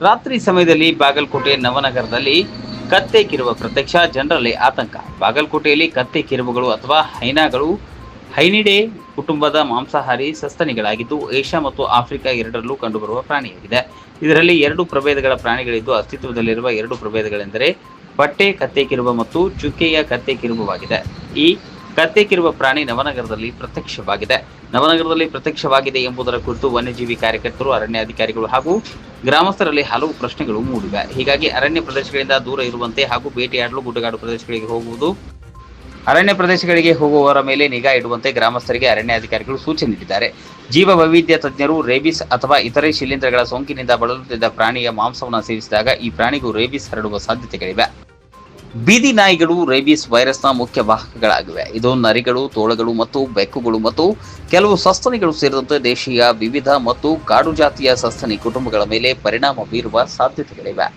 ರಾತ್ರಿ ಸಮಯದಲ್ಲಿ ಬಾಗಲಕೋಟೆ ನವನಗರದಲ್ಲಿ ಕತ್ತೆ ಕಿರುವ ಪ್ರತ್ಯಕ್ಷ, ಜನರಲ್ಲಿ ಆತಂಕ. ಬಾಗಲಕೋಟೆಯಲ್ಲಿ ಕತ್ತೆ ಕಿರುಬಗಳು ಅಥವಾ ಹೈನಾಗಳು ಹೈನಿಡೆ ಕುಟುಂಬದ ಮಾಂಸಾಹಾರಿ ಸಸ್ತನಿಗಳಾಗಿದ್ದು ಏಷ್ಯಾ ಮತ್ತು ಆಫ್ರಿಕಾ ಎರಡರಲ್ಲೂ ಕಂಡುಬರುವ ಪ್ರಾಣಿಯಾಗಿದೆ. ಇದರಲ್ಲಿ ಎರಡು ಪ್ರಭೇದಗಳ ಪ್ರಾಣಿಗಳಿದ್ದು ಅಸ್ತಿತ್ವದಲ್ಲಿರುವ ಎರಡು ಪ್ರಭೇದಗಳೆಂದರೆ ಪಟ್ಟೆ ಕತ್ತೆ ಕಿರುಬ ಮತ್ತು ಚುಕ್ಕೆಯ ಕತ್ತೆ ಕಿರುಬವಾಗಿದೆ. ಈ ಕತ್ತೆ ಕಿರುವ ಪ್ರಾಣಿ ನವನಗರದಲ್ಲಿ ಪ್ರತ್ಯಕ್ಷವಾಗಿದೆ ಎಂಬುದರ ಕುರಿತು ವನ್ಯಜೀವಿ ಕಾರ್ಯಕರ್ತರು, ಅರಣ್ಯ ಅಧಿಕಾರಿಗಳು ಹಾಗೂ ಗ್ರಾಮಸ್ಥರಲ್ಲಿ ಹಲವು ಪ್ರಶ್ನೆಗಳು ಮೂಡಿವೆ. ಹೀಗಾಗಿ ಅರಣ್ಯ ಪ್ರದೇಶಗಳಿಂದ ದೂರ ಇರುವಂತೆ ಹಾಗೂ ಬೇಟೆಯಾಡಲು ಗುಡ್ಡಗಾಡು ಅರಣ್ಯ ಪ್ರದೇಶಗಳಿಗೆ ಹೋಗುವವರ ಮೇಲೆ ನಿಗಾ ಇಡುವಂತೆ ಗ್ರಾಮಸ್ಥರಿಗೆ ಅರಣ್ಯ ಅಧಿಕಾರಿಗಳು ಸೂಚನೆ ನೀಡಿದ್ದಾರೆ. ಜೀವ ವೈವಿಧ್ಯ ತಜ್ಞರು ರೇಬಿಸ್ ಅಥವಾ ಇತರೆ ಶಿಲೀಂಧ್ರಗಳ ಸೋಂಕಿನಿಂದ ಬಳಲುತ್ತಿದ್ದ ಪ್ರಾಣಿಯ ಮಾಂಸವನ್ನು ಸೇವಿಸಿದಾಗ ಈ ಪ್ರಾಣಿಗೂ ರೇಬಿಸ್ ಹರಡುವ ಸಾಧ್ಯತೆಗಳಿವೆ. ಬೀದಿ ನಾಯಿಗಳು ರೇಬಿಸ್ ವೈರಸ್ನ ಮುಖ್ಯ ವಾಹಕಗಳಾಗಿವೆ. ಇದು ನರಿಗಳು, ತೋಳಗಳು ಮತ್ತು ಬೆಕ್ಕುಗಳು ಮತ್ತು ಕೆಲವು ಸಸ್ತನಿಗಳು ಸೇರಿದಂತೆ ದೇಶೀಯ ವಿವಿಧ ಮತ್ತು ಕಾಡು ಜಾತಿಯ ಸಸ್ತನಿ ಕುಟುಂಬಗಳ ಮೇಲೆ ಪರಿಣಾಮ ಬೀರುವ ಸಾಧ್ಯತೆಗಳಿವೆ.